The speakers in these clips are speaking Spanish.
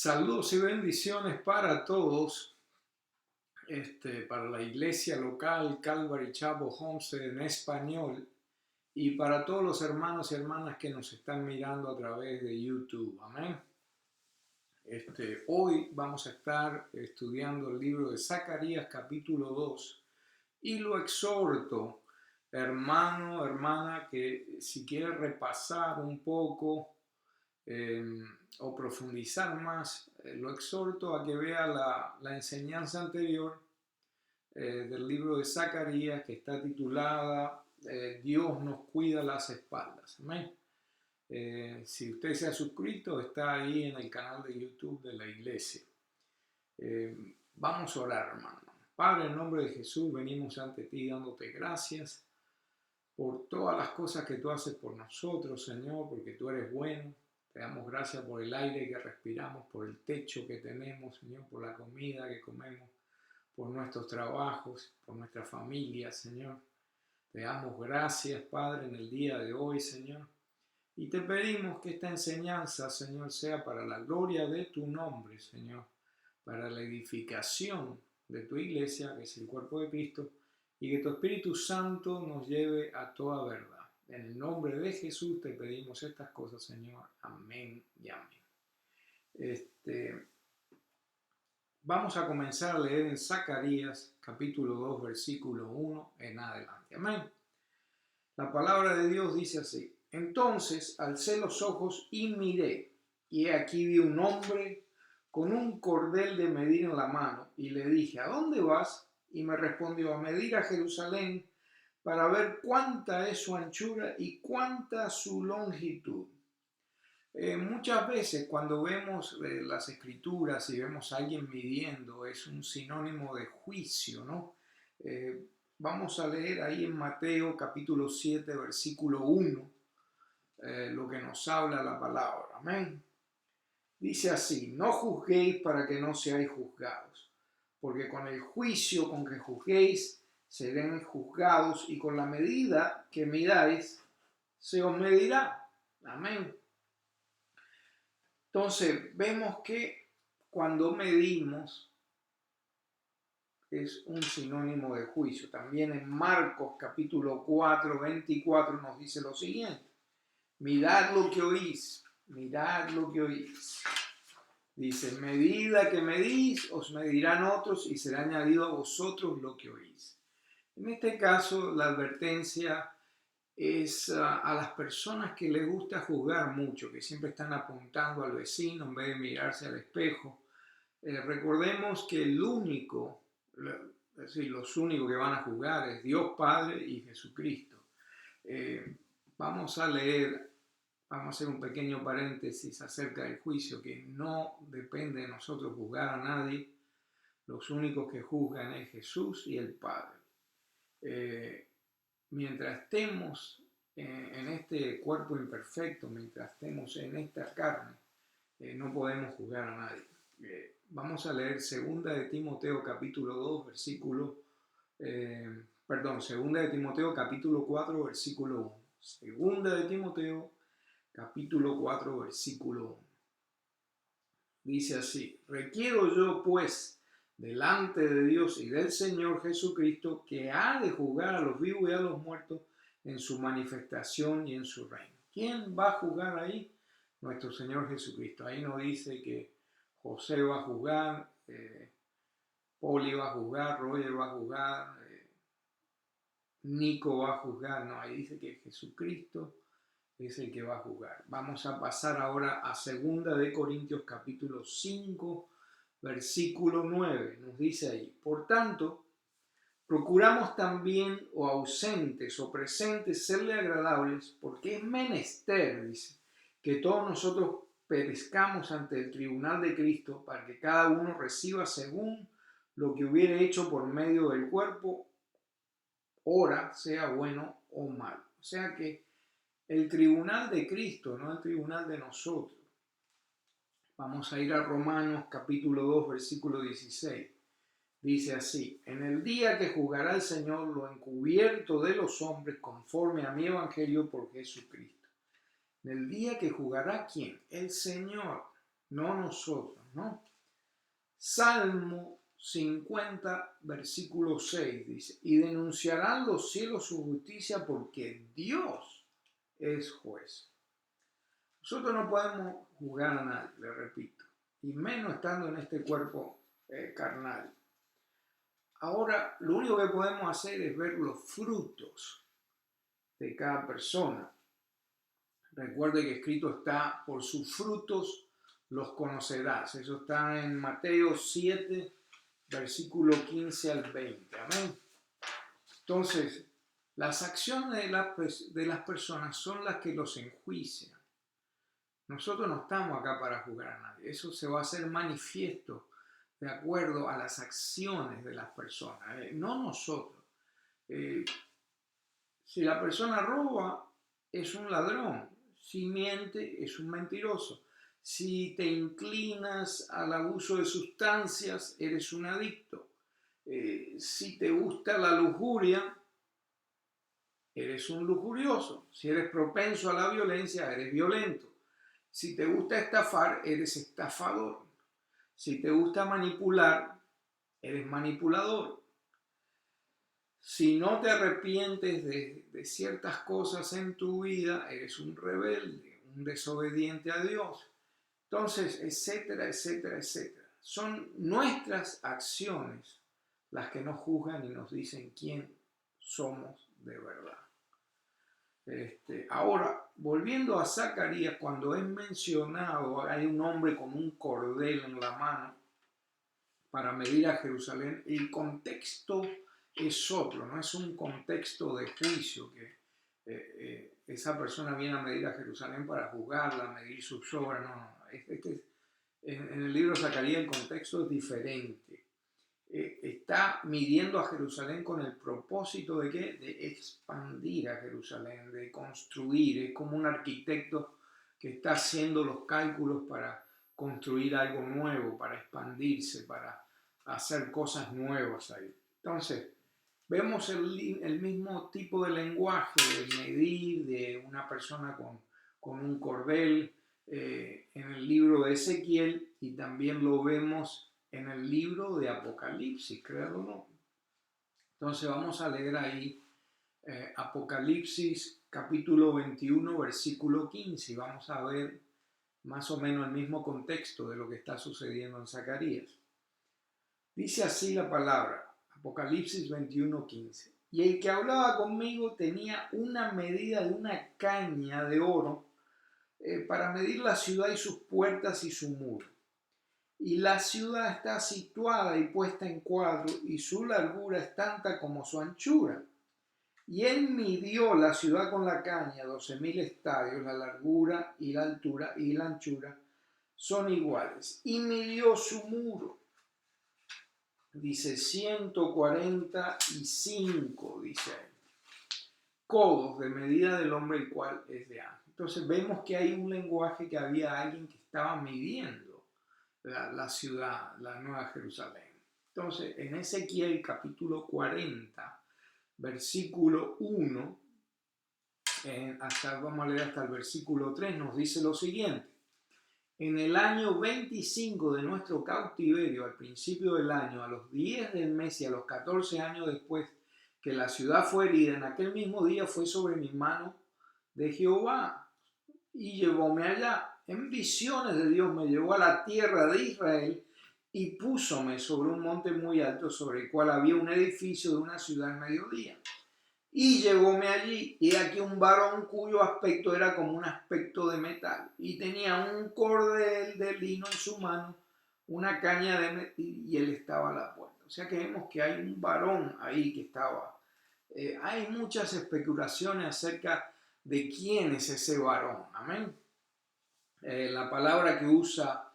Saludos y bendiciones para todos, para la iglesia local Calvary Chapel Homestead en español y para todos los hermanos y hermanas que nos están mirando a través de YouTube. Amén. Hoy vamos a estar estudiando el libro de Zacarías capítulo 2 y lo exhorto, hermano, hermana, que si quiere repasar un poco eh, o profundizar más, lo exhorto a que vea la enseñanza anterior del libro de Zacarías que está titulada Dios nos cuida las espaldas. Amén. Si usted se ha suscrito, está ahí en el canal de YouTube de la iglesia. Vamos a orar, hermano. Padre, en nombre de Jesús, venimos ante ti dándote gracias por todas las cosas que tú haces por nosotros, Señor, porque tú eres bueno. Te damos gracias por el aire que respiramos, por el techo que tenemos, Señor, por la comida que comemos, por nuestros trabajos, por nuestra familia, Señor. Te damos gracias, Padre, en el día de hoy, Señor. Y te pedimos que esta enseñanza, Señor, sea para la gloria de tu nombre, Señor, para la edificación de tu iglesia, que es el cuerpo de Cristo, y que tu Espíritu Santo nos lleve a toda verdad. En el nombre de Jesús te pedimos estas cosas, Señor. Amén y amén. Vamos a comenzar a leer en Zacarías capítulo 2, versículo 1 en adelante. Amén. La palabra de Dios dice así: Entonces alcé los ojos y miré, y he aquí vi un hombre con un cordel de medir en la mano, y le dije: ¿A dónde vas? Y me respondió: a medir a Jerusalén, para ver cuánta es su anchura y cuánta su longitud. Muchas veces cuando vemos las escrituras y vemos a alguien midiendo, es un sinónimo de juicio, ¿no? Vamos a leer ahí en Mateo capítulo 7, versículo 1, lo que nos habla la palabra. Amén. Dice así: no juzguéis para que no seáis juzgados, porque con el juicio con que juzguéis seréis juzgados, y con la medida que midáis se os medirá. Amén. Entonces vemos que cuando medimos es un sinónimo de juicio. También en Marcos capítulo 4, 24 nos dice lo siguiente: mirad lo que oís, mirad lo que oís. Dice: medida que medís, os medirán otros y será añadido a vosotros lo que oís. En este caso, la advertencia es a las personas que les gusta juzgar mucho, que siempre están apuntando al vecino en vez de mirarse al espejo. Recordemos que el único, es decir, los únicos que van a juzgar es Dios Padre y Jesucristo. Vamos a leer, vamos a hacer un pequeño paréntesis acerca del juicio, que no depende de nosotros juzgar a nadie. Los únicos que juzgan es Jesús y el Padre. Mientras estemos en este cuerpo imperfecto, mientras estemos en esta carne, no podemos juzgar a nadie. Vamos a leer 2 de Timoteo capítulo 2, versículo, perdón, 2 de Timoteo capítulo 4, versículo 1. 2 de Timoteo capítulo 4, versículo 1. Dice así: requiero yo, pues, delante de Dios y del Señor Jesucristo, que ha de juzgar a los vivos y a los muertos en su manifestación y en su reino. ¿Quién va a juzgar ahí? Nuestro Señor Jesucristo. Ahí no dice que José va a juzgar, Poli va a juzgar, Roger va a juzgar, Nico va a juzgar. No, ahí dice que Jesucristo es el que va a juzgar. Vamos a pasar ahora a 2 de Corintios capítulo 5, versículo 9. Nos dice ahí: por tanto, procuramos también, o ausentes o presentes, serle agradables, porque es menester, dice, que todos nosotros perezcamos ante el tribunal de Cristo, para que cada uno reciba según lo que hubiere hecho por medio del cuerpo, ora sea bueno o malo. O sea que el tribunal de Cristo, no el tribunal de nosotros. Vamos a ir a Romanos capítulo 2, versículo 16. Dice así: en el día que juzgará el Señor lo encubierto de los hombres conforme a mi evangelio por Jesucristo. En el día que juzgará, ¿quién? El Señor. no nosotros, ¿no? Salmo 50, versículo 6 dice, y denunciarán los cielos su justicia porque Dios es juez. Nosotros no podemos juzgar a nadie, le repito, y menos estando en este cuerpo carnal. Ahora, lo único que podemos hacer es ver los frutos de cada persona. Recuerde que escrito está, por sus frutos los conocerás. Eso está en Mateo 7, versículo 15 al 20. Amén. Entonces, las acciones de las personas son las que los enjuician. Nosotros no estamos acá para juzgar a nadie. Eso se va a hacer manifiesto de acuerdo a las acciones de las personas, no nosotros. Si la persona roba, es un ladrón. Si miente, es un mentiroso. Si te inclinas al abuso de sustancias, eres un adicto. Si te gusta la lujuria, eres un lujurioso. Si eres propenso a la violencia, eres violento. Si te gusta estafar, eres estafador. Si te gusta manipular, eres manipulador. Si no te arrepientes de ciertas cosas en tu vida, eres un rebelde, un desobediente a Dios. Entonces, etcétera, etcétera, etcétera. Son nuestras acciones las que nos juzgan y nos dicen quién somos de verdad. Ahora, volviendo a Zacarías, cuando es mencionado, hay un hombre con un cordel en la mano para medir a Jerusalén, el contexto es otro, no es un contexto de juicio que esa persona viene a medir a Jerusalén para juzgarla, medir sus obras, no. En el libro de Zacarías el contexto es diferente. Está midiendo a Jerusalén con el propósito de ¿qué? De expandir a Jerusalén, de construir. Es como un arquitecto que está haciendo los cálculos para construir algo nuevo, para expandirse, para hacer cosas nuevas ahí. Entonces, vemos el mismo tipo de lenguaje, de medir, de una persona con un cordel en el libro de Ezequiel, y también lo vemos en el libro de Apocalipsis, créanlo o no. Entonces vamos a leer ahí Apocalipsis capítulo 21, versículo 15, y vamos a ver más o menos el mismo contexto de lo que está sucediendo en Zacarías. Dice así la palabra, Apocalipsis 21, 15. Y el que hablaba conmigo tenía una medida de una caña de oro para medir la ciudad y sus puertas y su muro. Y la ciudad está situada y puesta en cuadro, y su largura es tanta como su anchura. Y él midió la ciudad con la caña, 12.000 estadios, la largura y la altura y la anchura son iguales. Y midió su muro, dice 145, dice ahí, codos de medida del hombre, el cual es de ancho. Entonces vemos que hay un lenguaje, que había alguien que estaba midiendo la ciudad, la Nueva Jerusalén. Entonces, en Ezequiel capítulo 40, versículo 1, vamos a leer hasta el versículo 3, nos dice lo siguiente. En el año 25 de nuestro cautiverio, al principio del año, a los 10 del mes y a los 14 años después que la ciudad fue herida, en aquel mismo día fue sobre mi mano de Jehová y llevóme allá. En visiones de Dios me llevó a la tierra de Israel y púsome sobre un monte muy alto, sobre el cual había un edificio de una ciudad en mediodía. Y llevóme allí, y aquí un varón cuyo aspecto era como un aspecto de metal, y tenía un cordel de lino en su mano, una caña de metal, y él estaba a la puerta. O sea que vemos que hay un varón ahí que estaba. Hay muchas especulaciones acerca de quién es ese varón. Amén. La palabra que usa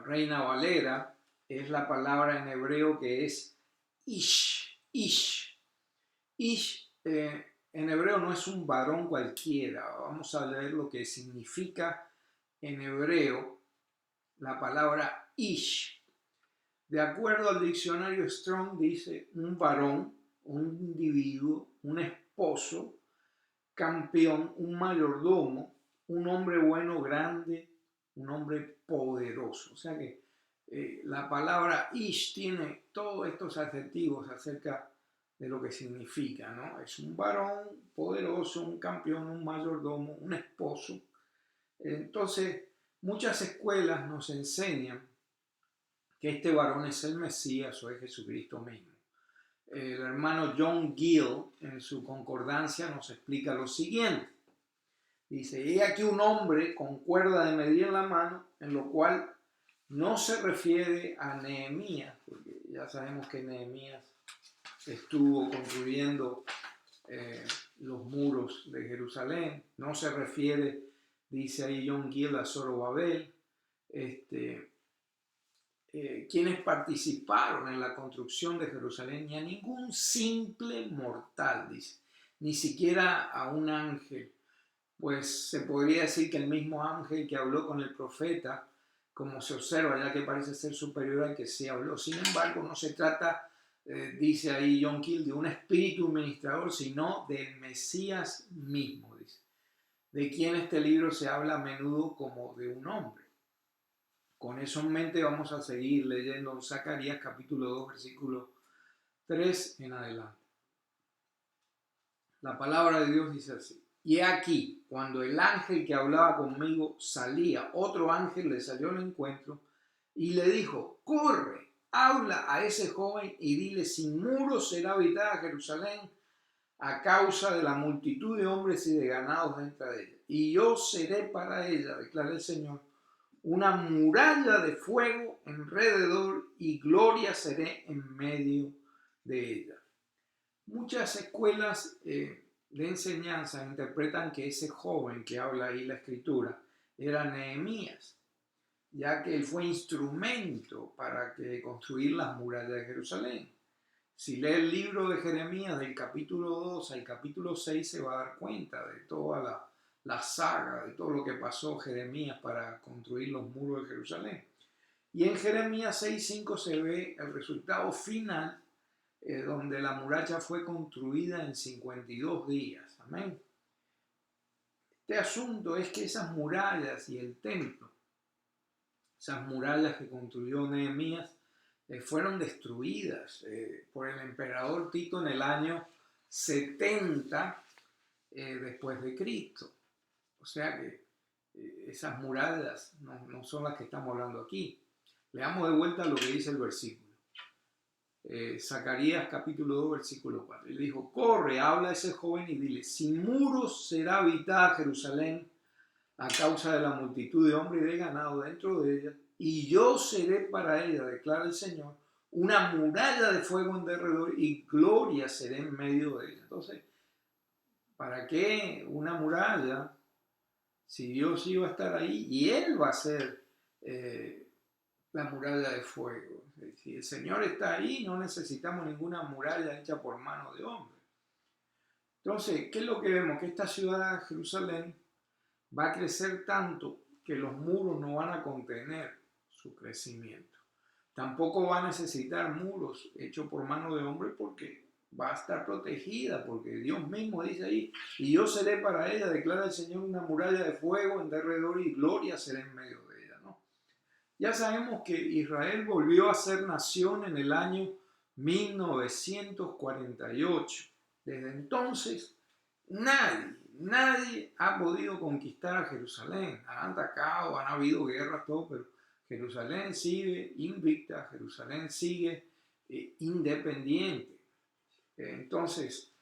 Reina Valera es la palabra en hebreo que es ish. Ish en hebreo no es un varón cualquiera. Vamos a leer lo que significa en hebreo la palabra ish. De acuerdo al diccionario Strong, dice un varón, un individuo, un esposo, campeón, un mayordomo, un hombre bueno, grande, un hombre poderoso. O sea que la palabra Ish tiene todos estos adjetivos acerca de lo que significa, ¿no? Es un varón poderoso, un campeón, un mayordomo, un esposo. Entonces, muchas escuelas nos enseñan que este varón es el Mesías o es Jesucristo mismo. El hermano John Gill en su concordancia nos explica lo siguiente. Dice, he aquí un hombre con cuerda de medir en la mano, en lo cual no se refiere a Nehemías, porque ya sabemos que Nehemías estuvo construyendo los muros de Jerusalén. No se refiere, dice ahí John Gill, a Zorobabel, quienes participaron en la construcción de Jerusalén, ni a ningún simple mortal, dice, ni siquiera a un ángel. Pues se podría decir que el mismo ángel que habló con el profeta, como se observa, ya que parece ser superior al que se habló. Sin embargo, no se trata, dice ahí John Gill, de un espíritu administrador, sino del Mesías mismo, dice, de quien este libro se habla a menudo como de un hombre. Con eso en mente vamos a seguir leyendo en Zacarías capítulo 2, versículo 3 en adelante. La palabra de Dios dice así. Y aquí, cuando el ángel que hablaba conmigo salía, otro ángel le salió al encuentro y le dijo, corre, habla a ese joven y dile, sin muros será habitada Jerusalén a causa de la multitud de hombres y de ganados dentro de ella. Y yo seré para ella, declara el Señor, una muralla de fuego alrededor y gloria seré en medio de ella. Muchas escuelas de enseñanza interpretan que ese joven que habla ahí la escritura era Nehemías, ya que él fue instrumento para construir las murallas de Jerusalén. Si lee el libro de Jeremías del capítulo 2 al capítulo 6 se va a dar cuenta de toda la saga, de todo lo que pasó Jeremías para construir los muros de Jerusalén. Y en Jeremías 6:5 se ve el resultado final, donde la muralla fue construida en 52 días. Amén. Este asunto es que esas murallas y el templo, esas murallas que construyó Nehemías, fueron destruidas por el emperador Tito en el año 70 después de Cristo. O sea que esas murallas no son las que estamos hablando aquí. Leamos de vuelta lo que dice el versículo. Zacarías capítulo 2 versículo 4. Y le dijo, corre, habla a ese joven y dile, sin muros será habitada Jerusalén a causa de la multitud de hombres y de ganado dentro de ella, y yo seré para ella, declara el Señor, una muralla de fuego en derredor y gloria seré en medio de ella. Entonces, ¿para qué una muralla si Dios iba a estar ahí y Él va a ser la muralla de fuego? Si el Señor está ahí, no necesitamos ninguna muralla hecha por mano de hombre. Entonces, ¿qué es lo que vemos? Que esta ciudad, Jerusalén, va a crecer tanto que los muros no van a contener su crecimiento. Tampoco va a necesitar muros hechos por mano de hombre porque va a estar protegida, porque Dios mismo dice ahí, y yo seré para ella, declara el Señor, una muralla de fuego en derredor y gloria será en medio de ella, ¿no? Ya sabemos que Israel volvió a ser nación en el año 1948. Desde entonces, nadie ha podido conquistar a Jerusalén. Han atacado, han habido guerras, todo, pero Jerusalén sigue invicta, Jerusalén sigue independiente. Entonces,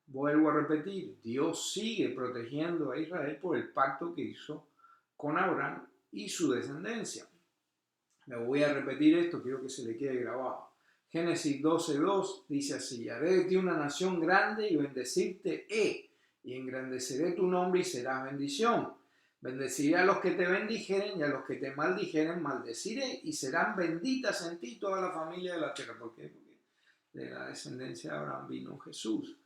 vuelvo a repetir, Dios sigue protegiendo a Israel por el pacto que hizo con Abraham y su descendencia. Le voy a repetir esto, quiero que se le quede grabado. Génesis 12:2 dice así, haré de ti una nación grande y bendecirte y engrandeceré tu nombre y serás bendición. Bendeciré a los que te bendijeren y a los que te maldijeren maldeciré y serán benditas en ti toda la familia de la tierra. ¿Por qué? Porque de la descendencia de Abraham vino Jesús.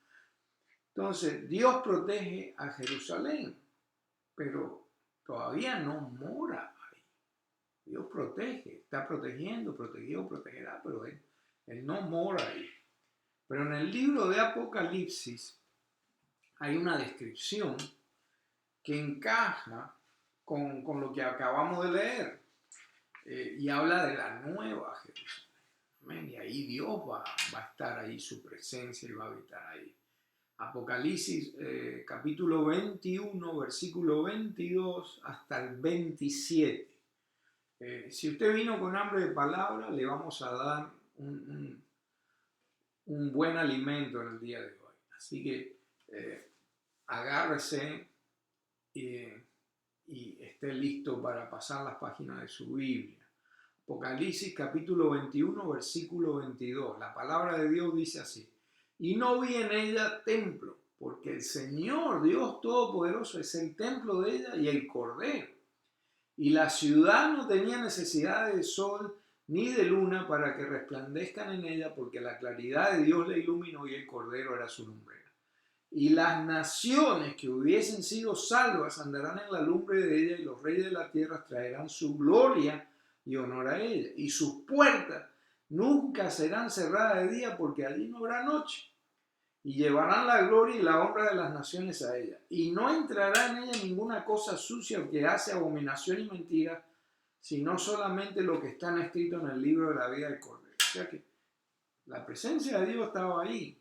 Entonces, Dios protege a Jerusalén, pero todavía no mora ahí. Dios protege, está protegiendo, protegió, protegerá, pero él no mora ahí. Pero en el libro de Apocalipsis hay una descripción que encaja con lo que acabamos de leer. Y habla de la nueva Jerusalén. Amén. Y ahí Dios va a estar ahí, su presencia, y va a habitar ahí. Apocalipsis capítulo 21, versículo 22 hasta el 27. Si usted vino con hambre de palabra, le vamos a dar un buen alimento en el día de hoy. Así que agárrese y esté listo para pasar las páginas de su Biblia. Apocalipsis capítulo 21, versículo 22. La palabra de Dios dice así: y no vi en ella templo, porque el Señor Dios Todopoderoso es el templo de ella y el Cordero. Y la ciudad no tenía necesidad de sol ni de luna para que resplandezcan en ella, porque la claridad de Dios la iluminó y el Cordero era su lumbrera. Y las naciones que hubiesen sido salvas andarán en la lumbre de ella, y los reyes de la tierra traerán su gloria y honor a ella. Y sus puertas nunca serán cerradas de día, porque allí no habrá noche. Y llevarán la gloria y la honra de las naciones a ella. Y no entrará en ella ninguna cosa sucia o que hace abominación y mentira, sino solamente lo que está escrito en el libro de la vida del Cordero. O sea que la presencia de Dios estaba ahí.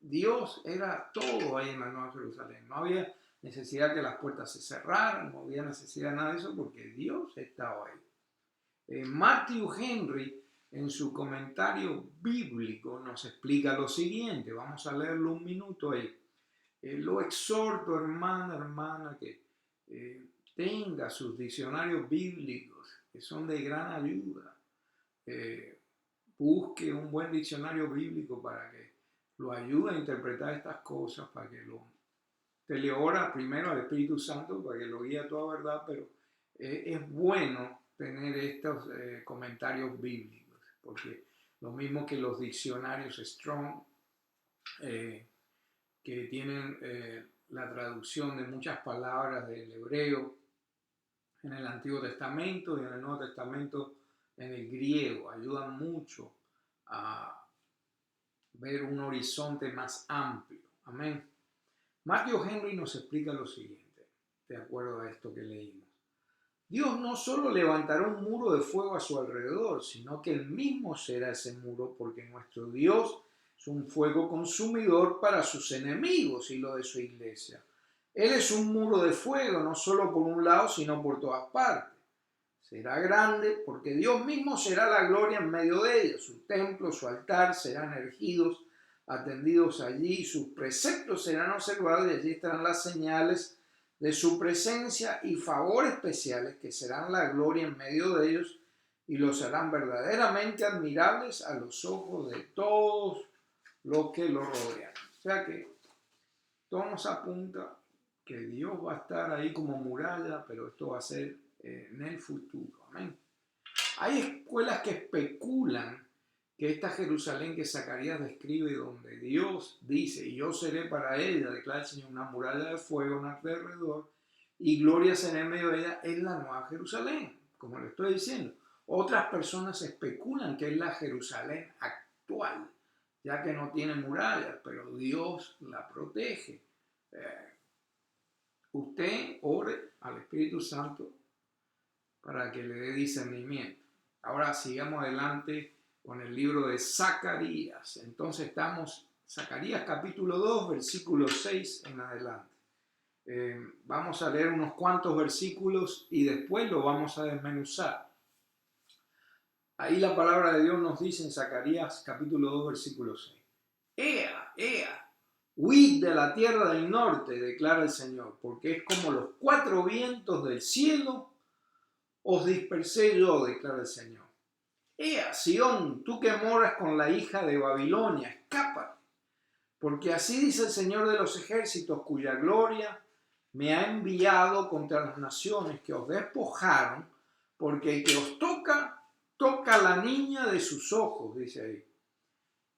Dios era todo ahí en la Nueva Jerusalén. No había necesidad que las puertas se cerraran, no había necesidad de nada de eso, porque Dios estaba ahí. Matthew Henry, en su comentario bíblico, nos explica lo siguiente. Vamos a leerlo un minuto ahí. Lo exhorto, hermana, que tenga sus diccionarios bíblicos, que son de gran ayuda. Busque un buen diccionario bíblico para que lo ayude a interpretar estas cosas, para que te le ora primero al Espíritu Santo para que lo guíe a toda verdad, pero es bueno tener estos comentarios bíblicos, porque lo mismo que los diccionarios Strong, que tienen la traducción de muchas palabras del hebreo en el Antiguo Testamento y en el Nuevo Testamento en el griego, ayudan mucho a ver un horizonte más amplio. Amén. Matthew Henry nos explica lo siguiente, de acuerdo a esto que leímos. Dios no solo levantará un muro de fuego a su alrededor, sino que Él mismo será ese muro, porque nuestro Dios es un fuego consumidor para sus enemigos y lo de su iglesia. Él es un muro de fuego, no solo por un lado, sino por todas partes. Será grande porque Dios mismo será la gloria en medio de ella. Su templo, su altar serán erigidos, atendidos allí, sus preceptos serán observados y allí estarán las señales de su presencia y favores especiales que serán la gloria en medio de ellos y los harán verdaderamente admirables a los ojos de todos los que lo rodean. O sea que todo nos apunta que Dios va a estar ahí como muralla, pero esto va a ser en el futuro. Amén. Hay escuelas que especulan que esta Jerusalén que Zacarías describe, donde Dios dice, y yo seré para ella, declara el Señor, una muralla de fuego en alrededor, y gloria será en medio de ella, es la nueva Jerusalén, como le estoy diciendo. Otras personas especulan que es la Jerusalén actual, ya que no tiene murallas, pero Dios la protege. Usted ore al Espíritu Santo para que le dé discernimiento. Ahora sigamos adelante con el libro de Zacarías. Entonces estamos, Zacarías capítulo 2, versículo 6 en adelante. Vamos a leer unos cuantos versículos y después lo vamos a desmenuzar. Ahí la palabra de Dios nos dice en Zacarías capítulo 2, versículo 6. ¡Ea! Huid de la tierra del norte, declara el Señor, porque es como los cuatro vientos del cielo os dispersé yo, declara el Señor. Ea, Sión, tú que moras con la hija de Babilonia, escápate, porque así dice el Señor de los ejércitos, cuya gloria me ha enviado contra las naciones que os despojaron, porque el que os toca, toca a la niña de sus ojos, dice ahí.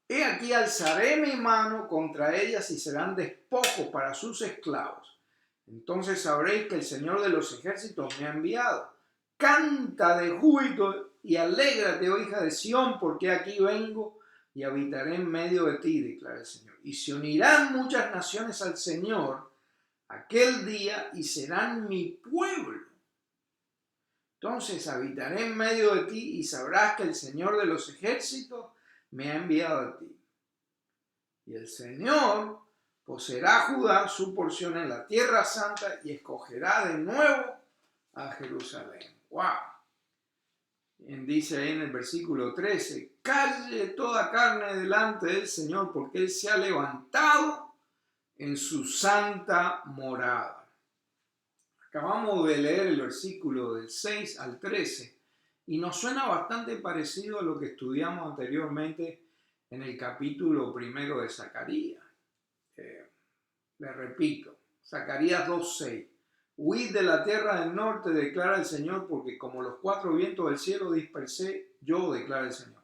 He aquí alzaré mi mano contra ellas y serán despojo para sus esclavos. Entonces sabréis que el Señor de los ejércitos me ha enviado. Canta de júbilo y alégrate, oh hija de Sión, porque aquí vengo y habitaré en medio de ti, declara el Señor. Y se unirán muchas naciones al Señor, aquel día y serán mi pueblo. Entonces habitaré en medio de ti y sabrás que el Señor de los ejércitos me ha enviado a ti. Y el Señor poseerá a Judá su porción en la tierra santa y escogerá de nuevo a Jerusalén. ¡Wow! Dice ahí en el versículo 13, calle toda carne delante del Señor, porque Él se ha levantado en su santa morada. Acabamos de leer el versículo del 6 al 13 y nos suena bastante parecido a lo que estudiamos anteriormente en el capítulo 1 de Zacarías. Le repito, Zacarías 2:6. Huid de la tierra del norte, declara el Señor, porque como los cuatro vientos del cielo dispersé, yo, declara el Señor.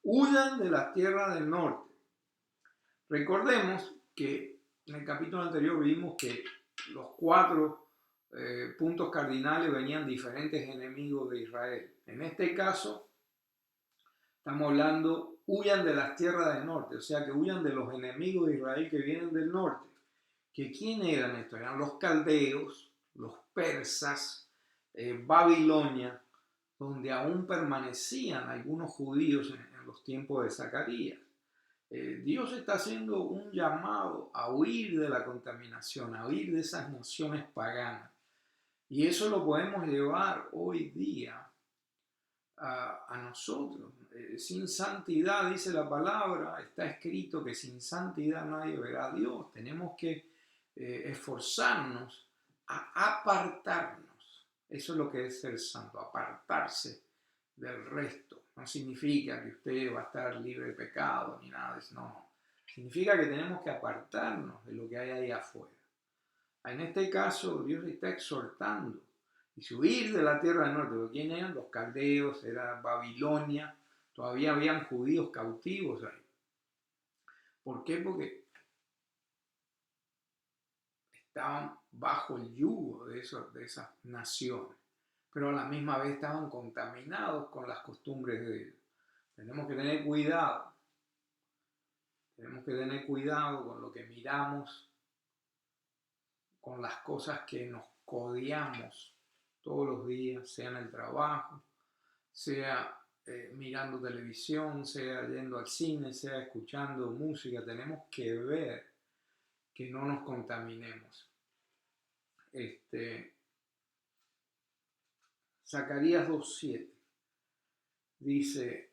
Huyan de las tierras del norte. Recordemos que en el capítulo anterior vimos que los cuatro puntos cardinales venían diferentes enemigos de Israel. En este caso, estamos hablando, huyan de las tierras del norte, o sea que huyan de los enemigos de Israel que vienen del norte. ¿Que quién eran estos? Eran los caldeos, los persas, Babilonia, donde aún permanecían algunos judíos en los tiempos de Zacarías. Dios está haciendo un llamado a huir de la contaminación, a huir de esas naciones paganas. Y eso lo podemos llevar hoy día a nosotros. Sin santidad, dice la palabra, está escrito que sin santidad nadie verá a Dios. Tenemos que esforzarnos a apartarnos. Eso es lo que es ser santo, apartarse del resto. No significa que usted va a estar libre de pecado ni nada de eso, no. Significa que tenemos que apartarnos de lo que hay ahí afuera. En este caso, Dios está exhortando y subir de la tierra del norte. ¿Quién eran? Los caldeos, era Babilonia. Todavía habían judíos cautivos ahí. ¿Por qué? Porque estaban bajo el yugo de esas naciones, pero a la misma vez estaban contaminados con las costumbres de ellos. Tenemos que tener cuidado. Tenemos que tener cuidado con lo que miramos, con las cosas que nos codeamos todos los días, sea en el trabajo, sea mirando televisión, sea yendo al cine, sea escuchando música. Tenemos que ver que no nos contaminemos. Zacarías 2:7 dice: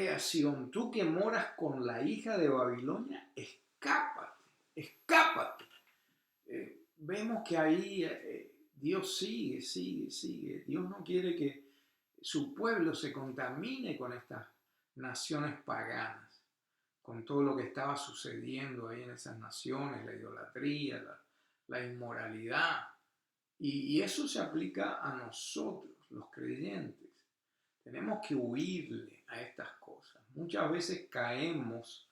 a Sión, tú que moras con la hija de Babilonia, escápate, escápate. Vemos que ahí Dios sigue. Dios no quiere que su pueblo se contamine con estas naciones paganas, con todo lo que estaba sucediendo ahí en esas naciones, la idolatría, la inmoralidad. Y eso se aplica a nosotros, los creyentes. Tenemos que huirle a estas cosas. Muchas veces caemos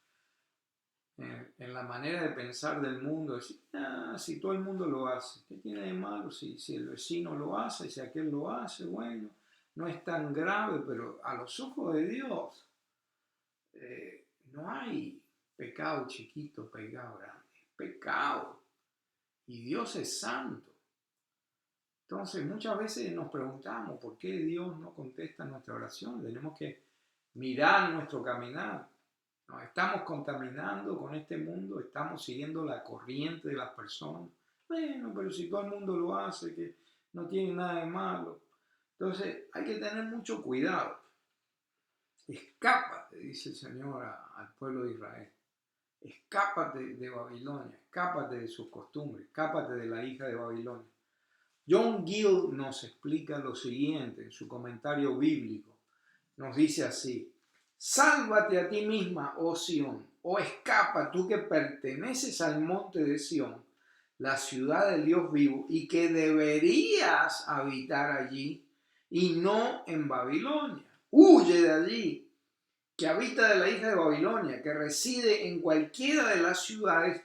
en la manera de pensar del mundo, decir, si todo el mundo lo hace, ¿qué tiene de malo? Si el vecino lo hace, si aquel lo hace, bueno, no es tan grave, pero a los ojos de Dios no hay pecado chiquito, pecado grande, es pecado. Y Dios es santo. Entonces muchas veces nos preguntamos por qué Dios no contesta nuestra oración. Tenemos que mirar nuestro caminar. Nos estamos contaminando con este mundo, estamos siguiendo la corriente de las personas. Bueno, pero si todo el mundo lo hace, que no tiene nada de malo. Entonces hay que tener mucho cuidado. Escápate, dice el Señor al pueblo de Israel. Escápate de Babilonia, escápate de sus costumbres, escápate de la hija de Babilonia. John Gill nos explica lo siguiente en su comentario bíblico. Nos dice así: sálvate a ti misma, oh Sión, o escapa tú que perteneces al monte de Sión, la ciudad del Dios vivo, y que deberías habitar allí y no en Babilonia. Huye de allí, que habita de la hija de Babilonia, que reside en cualquiera de las ciudades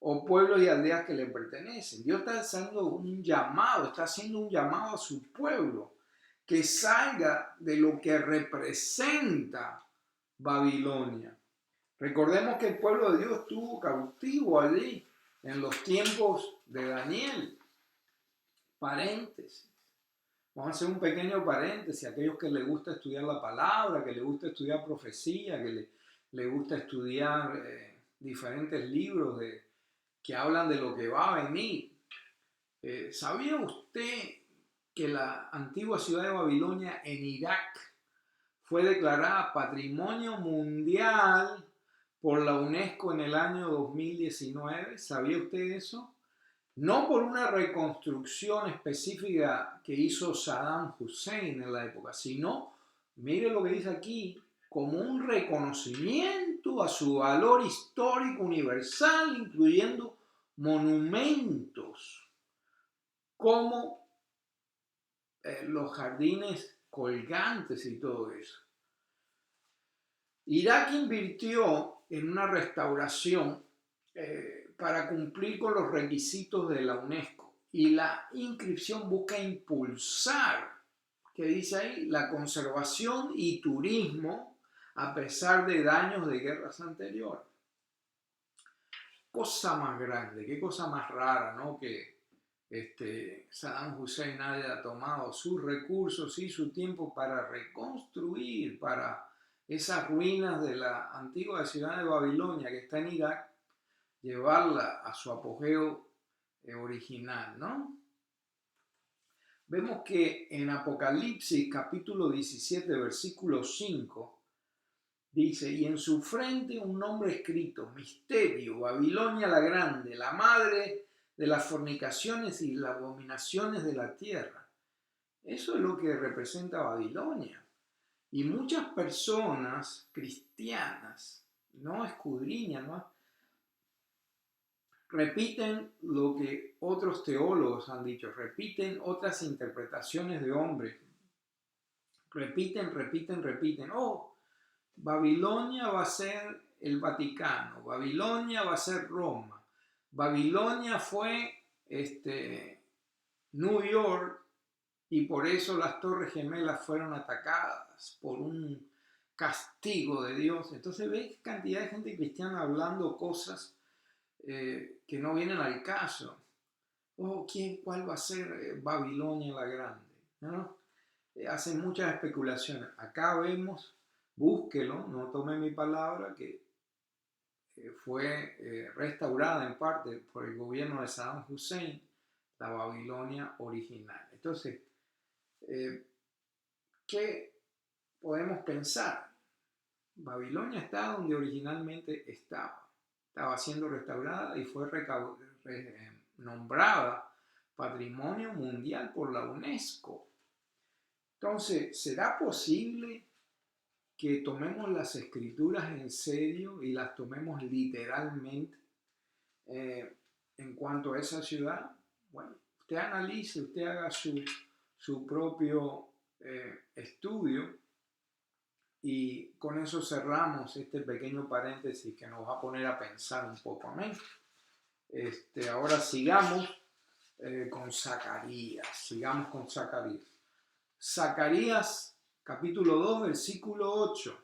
o pueblos y aldeas que le pertenecen. Dios está haciendo un llamado a su pueblo que salga de lo que representa Babilonia. Recordemos que el pueblo de Dios estuvo cautivo allí en los tiempos de Daniel. Paréntesis. Vamos a hacer un pequeño paréntesis. Aquellos que les gusta estudiar la palabra, que les gusta estudiar profecía, que les gusta estudiar diferentes libros que hablan de lo que va a venir. ¿Sabía usted que la antigua ciudad de Babilonia en Irak fue declarada Patrimonio Mundial por la UNESCO en el año 2019? ¿Sabía usted eso? No por una reconstrucción específica que hizo Saddam Hussein en la época, sino, mire lo que dice aquí, como un reconocimiento a su valor histórico universal, incluyendo monumentos como los jardines colgantes y todo eso. Irak invirtió en una restauración para cumplir con los requisitos de la UNESCO, y la inscripción busca impulsar, que dice ahí, la conservación y turismo a pesar de daños de guerras anteriores. Cosa más grande, qué cosa más rara, ¿no? Que Saddam Hussein haya tomado sus recursos y su tiempo para reconstruir, para esas ruinas de la antigua ciudad de Babilonia que está en Irak, llevarla a su apogeo original, ¿no? Vemos que en Apocalipsis capítulo 17, versículo 5, dice, y en su frente un nombre escrito, Misterio, Babilonia la Grande, la madre de las fornicaciones y las abominaciones de la tierra. Eso es lo que representa Babilonia. Y muchas personas cristianas no escudriñan, ¿no? Repiten lo que otros teólogos han dicho, repiten otras interpretaciones de hombres, repiten. Oh, Babilonia va a ser el Vaticano, Babilonia va a ser Roma, Babilonia fue New York, y por eso las Torres Gemelas fueron atacadas por un castigo de Dios. Entonces ves cantidad de gente cristiana hablando cosas que no vienen al caso. Oh, ¿cuál va a ser Babilonia la Grande? ¿No? Hacen muchas especulaciones. Acá vemos, búsquelo, no tome mi palabra, que fue restaurada en parte por el gobierno de Saddam Hussein, la Babilonia original. Entonces, ¿qué podemos pensar? Babilonia está donde originalmente estaba siendo restaurada y fue nombrada Patrimonio Mundial por la UNESCO. Entonces, ¿será posible que tomemos las escrituras en serio y las tomemos literalmente en cuanto a esa ciudad? Bueno, usted analice, usted haga su propio estudio, y con eso cerramos este pequeño paréntesis que nos va a poner a pensar un poco. Amén. Ahora sigamos con Zacarías. Zacarías capítulo 2, versículo 8.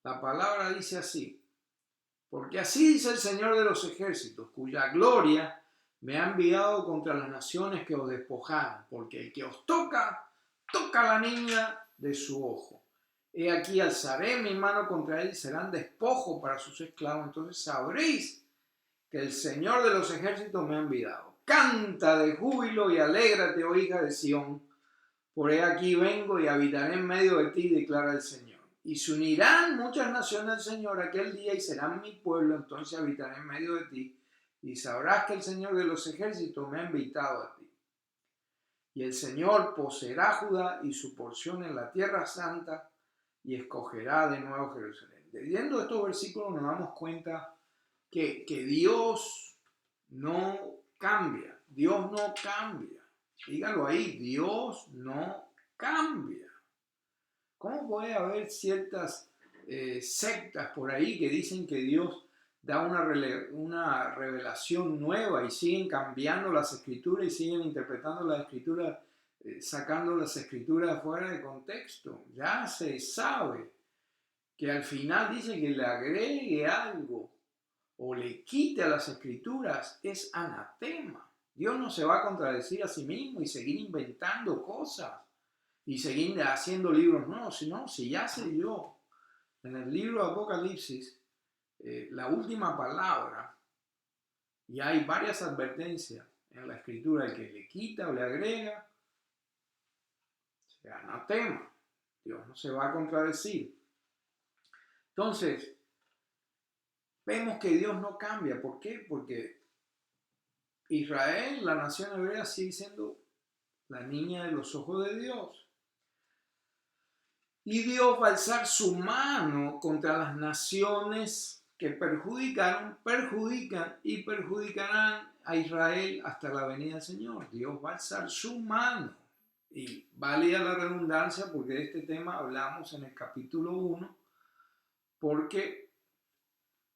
La palabra dice así: porque así dice el Señor de los ejércitos, cuya gloria me ha enviado contra las naciones que os despojaron, porque el que os toca a la niña de su ojo. He aquí alzaré mi mano contra él y serán despojo para sus esclavos. Entonces sabréis que el Señor de los ejércitos me ha enviado. Canta de júbilo y alégrate, oh hija de Sión, por he aquí vengo y habitaré en medio de ti, declara el Señor. Y se unirán muchas naciones al Señor aquel día y serán mi pueblo, entonces habitaré en medio de ti y sabrás que el Señor de los ejércitos me ha invitado a ti. Y el Señor poseerá Judá y su porción en la tierra santa y escogerá de nuevo Jerusalén. Leyendo estos versículos nos damos cuenta que Dios no cambia. Dios no cambia. Dígalo ahí, Dios no cambia. ¿Cómo puede haber ciertas sectas por ahí que dicen que Dios da una revelación nueva y siguen cambiando las escrituras y siguen interpretando las escrituras, sacando las escrituras fuera de contexto? Ya se sabe que al final dice que le agregue algo o le quite a las escrituras es anatema. Dios no se va a contradecir a sí mismo y seguir inventando cosas y seguir haciendo libros nuevos, sino si ya selló en el libro de Apocalipsis la última palabra, y hay varias advertencias en la escritura, el que le quita o le agrega, sea anatema. Dios no se va a contradecir. Entonces, vemos que Dios no cambia. ¿Por qué? Porque Israel, la nación hebrea, sigue siendo la niña de los ojos de Dios. Y Dios va a alzar su mano contra las naciones que perjudican y perjudicarán a Israel hasta la venida del Señor. Dios va a alzar su mano. Y válida la redundancia porque de este tema hablamos en el capítulo 1, porque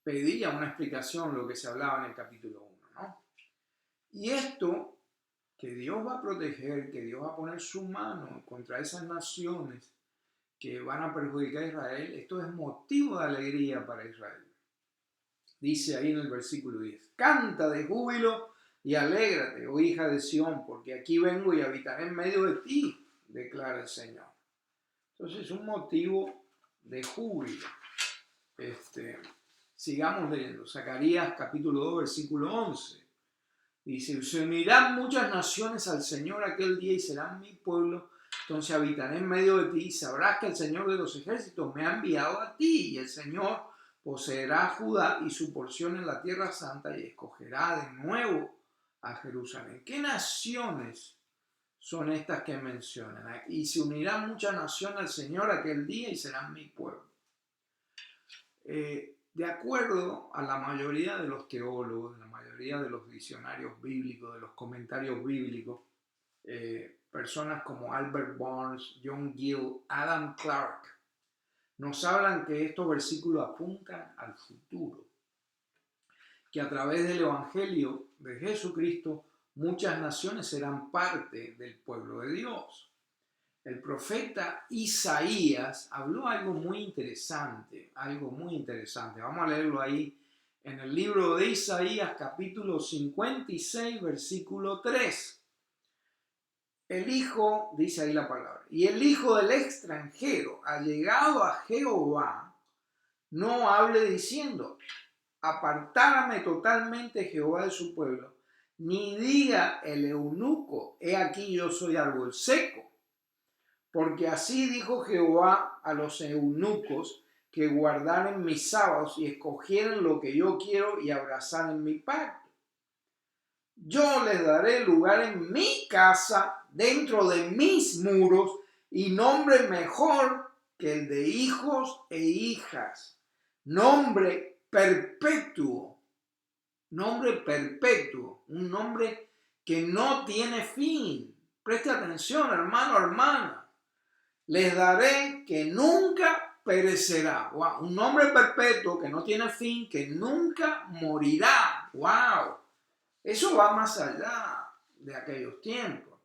pedía una explicación lo que se hablaba en el capítulo 1, ¿no? Y esto, que Dios va a proteger, que Dios va a poner su mano contra esas naciones que van a perjudicar a Israel, esto es motivo de alegría para Israel. Dice ahí en el versículo 10, canta de júbilo y alégrate, oh hija de Sión, porque aquí vengo y habitaré en medio de ti, declara el Señor. Entonces es un motivo de júbilo. Sigamos leyendo. Zacarías capítulo 2, versículo 11. Dice, se unirán muchas naciones al Señor aquel día y serán mi pueblo. Entonces habitaré en medio de ti y sabrás que el Señor de los ejércitos me ha enviado a ti. Y el Señor poseerá a Judá y su porción en la tierra santa y escogerá de nuevo a Jerusalén. ¿Qué naciones son estas que mencionan? Y se unirán muchas naciones al Señor aquel día y serán mi pueblo. De acuerdo a la mayoría de los teólogos, la mayoría de los diccionarios bíblicos, de los comentarios bíblicos, personas como Albert Barnes, John Gill, Adam Clark, nos hablan que estos versículos apuntan al futuro, que a través del Evangelio de Jesucristo muchas naciones serán parte del pueblo de Dios. El profeta Isaías habló algo muy interesante. Vamos a leerlo ahí en el libro de Isaías, capítulo 56, versículo 3. El hijo, dice ahí la palabra, y el hijo del extranjero, allegado a Jehová, no hable diciendo, apartárame totalmente Jehová de su pueblo, ni diga el eunuco, he aquí yo soy árbol seco. Porque así dijo Jehová a los eunucos que guardaren mis sábados y escogieran lo que yo quiero y abrazaran mi pacto. Yo les daré lugar en mi casa, dentro de mis muros, y nombre mejor que el de hijos e hijas. Nombre perpetuo, un nombre que no tiene fin. Preste atención, hermano, hermana. Les daré que nunca perecerá. Wow. Un nombre perpetuo que no tiene fin, que nunca morirá. Wow. Eso va más allá de aquellos tiempos.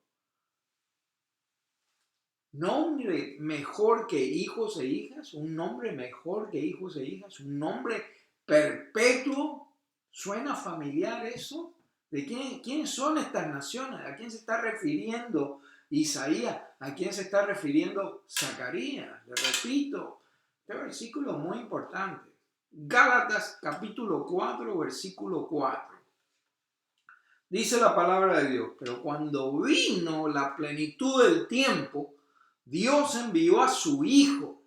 Nombre mejor que hijos e hijas, un nombre mejor que hijos e hijas, un nombre perpetuo. ¿Suena familiar eso? ¿De quiénes son estas naciones? ¿A quién se está refiriendo Isaías? ¿A quién se está refiriendo Zacarías? Le repito, este versículo es muy importante. Gálatas capítulo 4, versículo 4. Dice la palabra de Dios, pero cuando vino la plenitud del tiempo, Dios envió a su Hijo,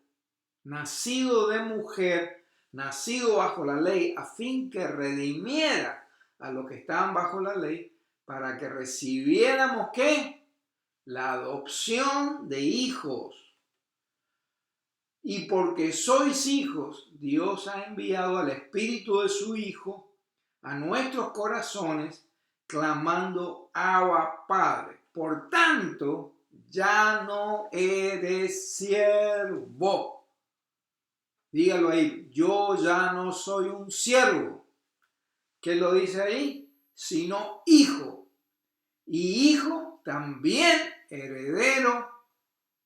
nacido de mujer, nacido bajo la ley, a fin que redimiera a los que estaban bajo la ley, para que recibiéramos, ¿qué? La adopción de hijos. Y porque sois hijos, Dios ha enviado al Espíritu de su Hijo a nuestros corazones, clamando Abba Padre. Por tanto, ya no eres siervo. Dígalo ahí, yo ya no soy un siervo. ¿Qué lo dice ahí? Sino hijo. Y hijo también heredero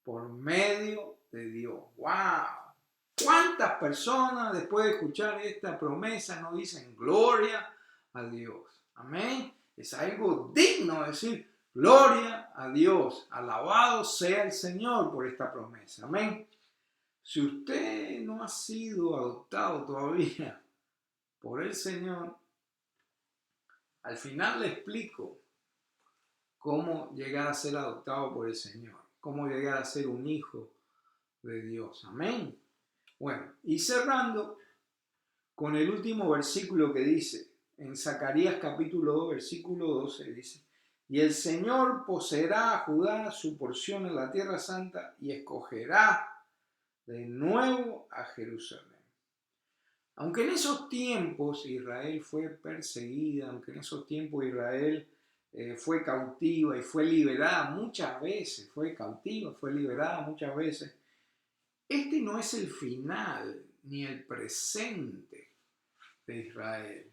por medio de Dios. ¡Wow! ¿Cuántas personas después de escuchar esta promesa no dicen gloria a Dios? Amén. Es algo digno de decir gloria a Dios. Alabado sea el Señor por esta promesa. Amén. Si usted no ha sido adoptado todavía por el Señor, al final le explico cómo llegar a ser adoptado por el Señor, cómo llegar a ser un hijo de Dios. Amén. Bueno, y cerrando con el último versículo que dice, en Zacarías capítulo 2, versículo 12, dice, y el Señor poseerá a Judá su porción en la tierra santa y escogerá de nuevo a Jerusalén. Aunque en esos tiempos Israel fue perseguida, aunque en esos tiempos Israel fue cautiva y fue liberada muchas veces, fue cautiva, fue liberada muchas veces, este no es el final ni el presente de Israel.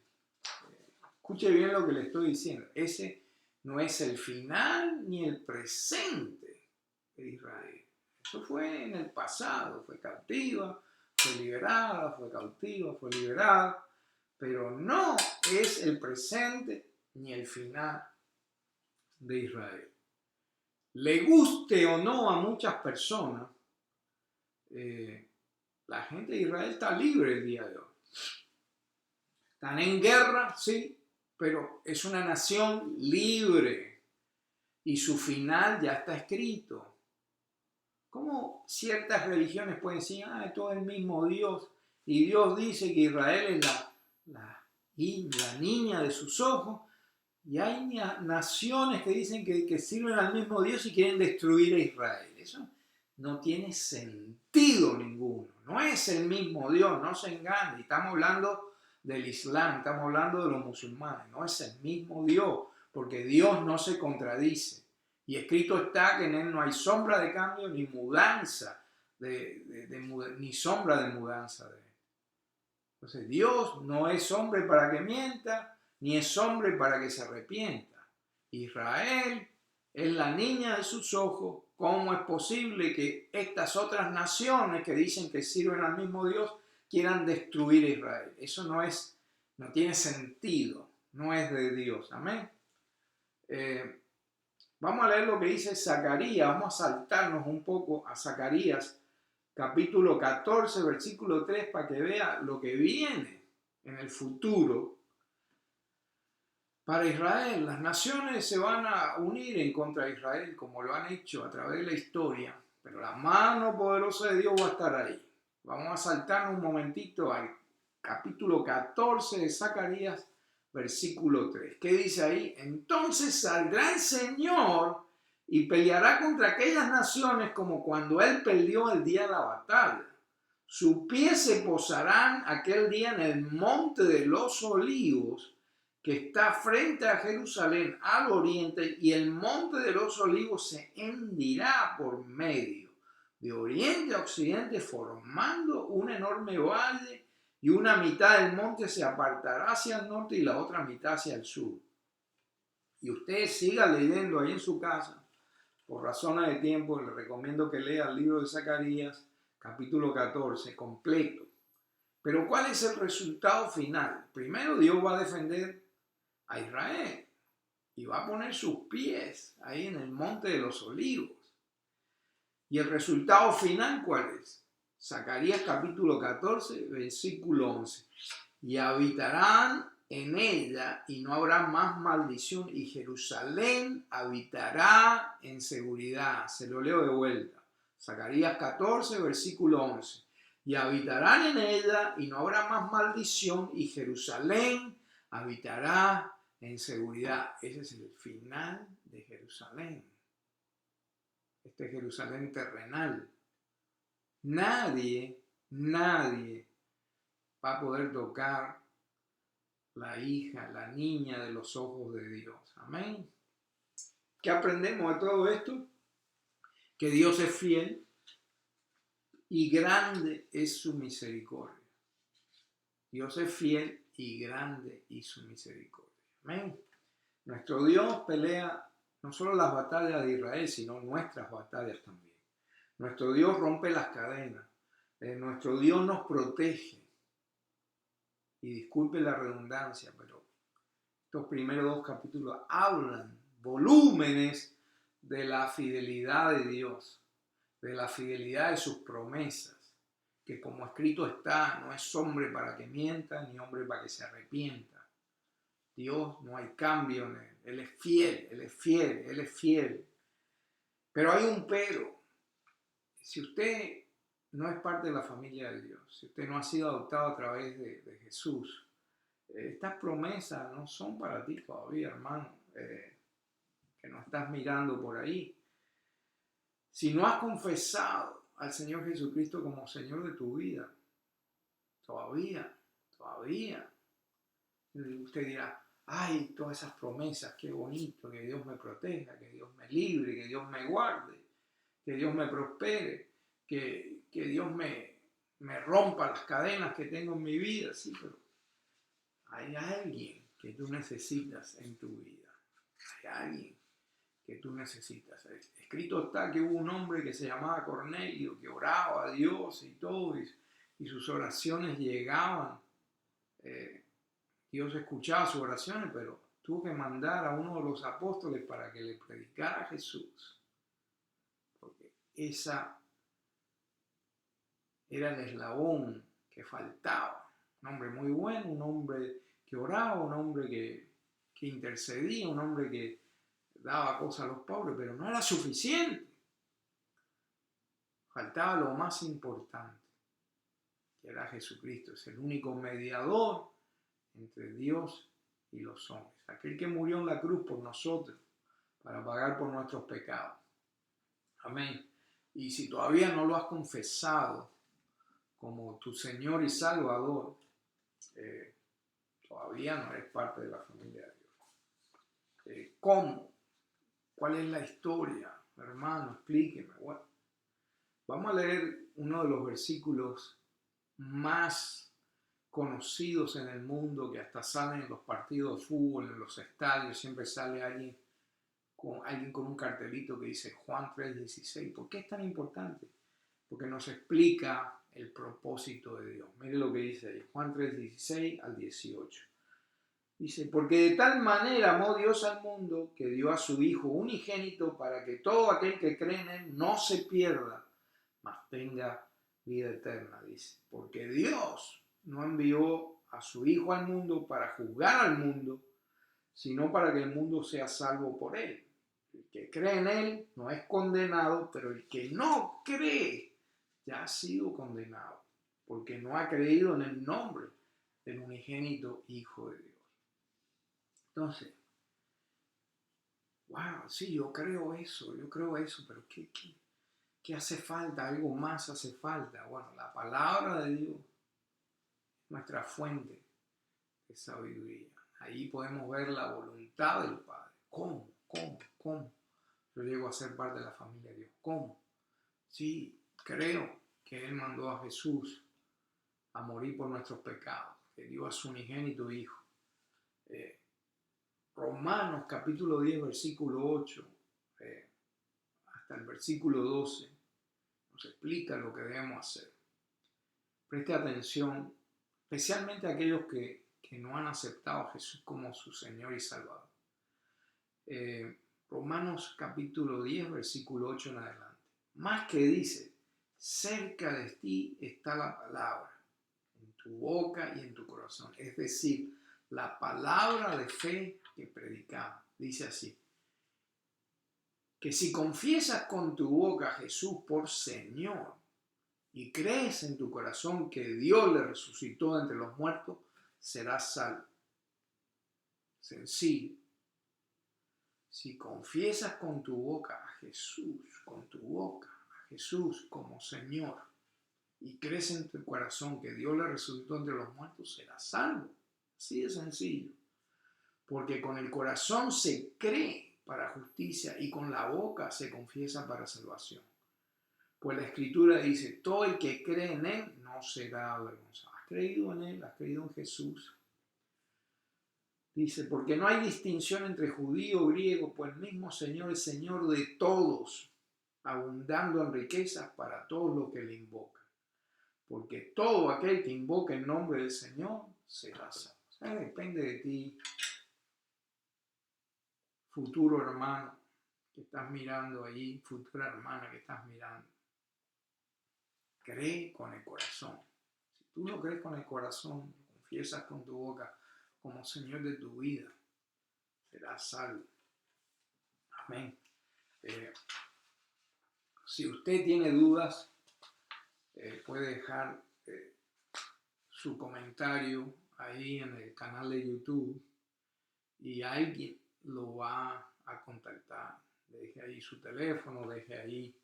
Escuche bien lo que le estoy diciendo. Ese no es el final ni el presente de Israel. Eso fue en el pasado, fue cautiva, fue liberada, fue cautiva, fue liberada, pero no es el presente ni el final de Israel. Le guste o no a muchas personas, la gente de Israel está libre el día de hoy. Están en guerra, sí, pero es una nación libre y su final ya está escrito. ¿Cómo ciertas religiones pueden decir, todo es el mismo Dios? Y Dios dice que Israel es la niña de sus ojos. Y hay naciones que dicen que sirven al mismo Dios y quieren destruir a Israel. Eso no tiene sentido ninguno. No es el mismo Dios, no se engañe. Estamos hablando del Islam, estamos hablando de los musulmanes. No es el mismo Dios, porque Dios no se contradice. Y escrito está que en él no hay sombra de cambio ni mudanza, ni sombra de mudanza de él. Entonces Dios no es hombre para que mienta, ni es hombre para que se arrepienta. Israel es la niña de sus ojos. ¿Cómo es posible que estas otras naciones que dicen que sirven al mismo Dios quieran destruir a Israel? Eso no tiene sentido, no es de Dios. Amén. Vamos a leer lo que dice Zacarías, vamos a saltarnos un poco a Zacarías, capítulo 14, versículo 3, para que vea lo que viene en el futuro para Israel. Las naciones se van a unir en contra de Israel, como lo han hecho a través de la historia, pero la mano poderosa de Dios va a estar ahí. Vamos a saltarnos un momentito al capítulo 14 de Zacarías, versículo 3. ¿Qué dice ahí? Entonces saldrá el Señor y peleará contra aquellas naciones como cuando Él peleó el día de la batalla. Sus pies se posarán aquel día en el monte de los olivos, que está frente a Jerusalén al oriente, y el monte de los olivos se hendirá por medio, de oriente a occidente, formando un enorme valle, y una mitad del monte se apartará hacia el norte y la otra mitad hacia el sur. Y usted siga leyendo ahí en su casa. Por razones de tiempo, le recomiendo que lea el libro de Zacarías, capítulo 14, completo. Pero ¿cuál es el resultado final? Primero, Dios va a defender a Israel y va a poner sus pies ahí en el monte de los olivos. ¿Y el resultado final cuál es? Zacarías capítulo 14, versículo 11. Y habitarán en ella y no habrá más maldición, y Jerusalén habitará en seguridad. Se lo leo de vuelta. Zacarías 14, versículo 11. Y habitarán en ella y no habrá más maldición, y Jerusalén habitará en seguridad. Ese es el final de Jerusalén. Este Jerusalén terrenal. Nadie va a poder tocar la hija, la niña de los ojos de Dios. Amén. ¿Qué aprendemos de todo esto? Que Dios es fiel y grande es su misericordia. Dios es fiel y grande es su misericordia. Amén. Nuestro Dios pelea no solo las batallas de Israel, sino nuestras batallas también. Nuestro Dios rompe las cadenas. Nuestro Dios nos protege. Y disculpe la redundancia, pero estos primeros 2 capítulos hablan volúmenes de la fidelidad de Dios, de la fidelidad de sus promesas, que como escrito está, no es hombre para que mienta, ni hombre para que se arrepienta. Dios, no hay cambio en él. Él es fiel, Él es fiel, Él es fiel. Pero hay un pero. Si usted no es parte de la familia de Dios, si usted no ha sido adoptado a través de Jesús, estas promesas no son para ti todavía, hermano, que no estás mirando por ahí. Si no has confesado al Señor Jesucristo como Señor de tu vida, todavía, usted dirá, ay, todas esas promesas, qué bonito, que Dios me proteja, que Dios me libre, que Dios me guarde, que Dios me prospere, que Dios me rompa las cadenas que tengo en mi vida. Sí, pero hay alguien que tú necesitas en tu vida. Hay alguien que tú necesitas. Escrito está que hubo un hombre que se llamaba Cornelio, que oraba a Dios y todo, y sus oraciones llegaban. Dios escuchaba sus oraciones, pero tuvo que mandar a uno de los apóstoles para que le predicara a Jesús. Porque esa era el eslabón que faltaba. Un hombre muy bueno, un hombre que oraba, un hombre que intercedía, un hombre que daba cosas a los pobres, pero no era suficiente. Faltaba lo más importante, que era Jesucristo. Es el único mediador entre Dios y los hombres. Aquel que murió en la cruz por nosotros, para pagar por nuestros pecados. Amén. Y si todavía no lo has confesado como tu Señor y Salvador, todavía no eres parte de la familia de Dios. ¿Cómo? ¿Cuál es la historia? Hermano, explíqueme. Bueno, vamos a leer uno de los versículos más conocidos en el mundo, que hasta salen en los partidos de fútbol, en los estadios, siempre sale alguien con un cartelito que dice Juan 3:16. ¿Por qué es tan importante? Porque nos explica el propósito de Dios. Mire lo que dice ahí, Juan 3:16 al 18. Dice, porque de tal manera amó Dios al mundo que dio a su Hijo unigénito para que todo aquel que cree en él no se pierda, mas tenga vida eterna, dice. Porque Dios no envió a su Hijo al mundo para juzgar al mundo, sino para que el mundo sea salvo por él. El que cree en él no es condenado, pero el que no cree ya ha sido condenado, porque no ha creído en el nombre del unigénito Hijo de Dios. Entonces, wow, sí, yo creo eso, pero ¿qué hace falta? Algo más hace falta. Bueno, la palabra de Dios es nuestra fuente de sabiduría. Ahí podemos ver la voluntad del Padre. ¿Cómo? Yo llego a ser parte de la familia de Dios. ¿Cómo? Sí, creo que Él mandó a Jesús a morir por nuestros pecados, que dio a su unigénito Hijo. Romanos capítulo 10, versículo 8, hasta el versículo 12, nos explica lo que debemos hacer. Preste atención, especialmente a aquellos que no han aceptado a Jesús como su Señor y Salvador. Romanos capítulo 10, versículo 8 en adelante. Más que dice, cerca de ti está la palabra, en tu boca y en tu corazón. Es decir, la palabra de fe que predicamos. Dice así, que si confiesas con tu boca a Jesús por Señor y crees en tu corazón que Dios le resucitó entre los muertos, serás salvo. Sencillo. Si confiesas con tu boca a Jesús como Señor, y crees en tu corazón que Dios le resucitó entre los muertos, serás salvo. Así de sencillo. Porque con el corazón se cree para justicia y con la boca se confiesa para salvación. Pues la Escritura dice, todo el que cree en Él no será avergonzado. ¿Has creído en Él? ¿Has creído en Jesús? Dice, porque no hay distinción entre judío o griego, pues el mismo Señor es Señor de todos, abundando en riquezas para todos los que le invocan. porque todo aquel que invoque el nombre del Señor será salvo. O sea, depende de ti, futuro hermano que estás mirando ahí, futura hermana que estás mirando. Cree con el corazón. Si tú lo crees con el corazón, lo confiesas con tu boca como Señor de tu vida, serás salvo. Amén. Si usted tiene dudas, puede dejar su comentario ahí en el canal de YouTube y alguien lo va a contactar. Deje ahí su teléfono, deje ahí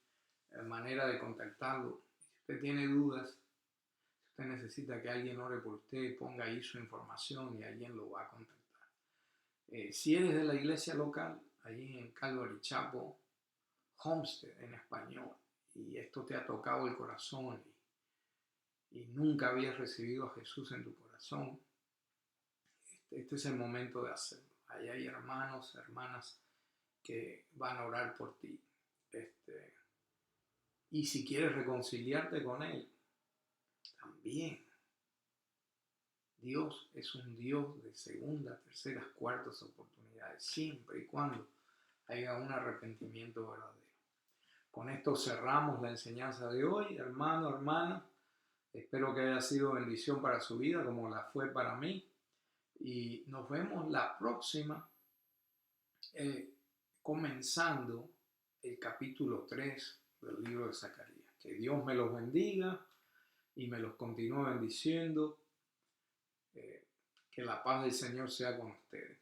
manera de contactarlo. Si usted tiene dudas, si usted necesita que alguien ore por usted, ponga ahí su información y alguien lo va a contactar. Si eres de la iglesia local, ahí en Calvary Chapel, Homestead en español, y esto te ha tocado el corazón y nunca habías recibido a Jesús en tu corazón, este es el momento de hacerlo. Ahí hay hermanos, hermanas que van a orar por ti. Y si quieres reconciliarte con Él, también. Dios es un Dios de segundas, terceras, cuartas oportunidades, siempre y cuando haya un arrepentimiento verdadero. Con esto cerramos la enseñanza de hoy, hermano, hermana. Espero que haya sido bendición para su vida como la fue para mí. Y nos vemos la próxima, comenzando el capítulo 3 del libro de Zacarías. Que Dios me los bendiga y me los continúe bendiciendo. Que la paz del Señor sea con ustedes.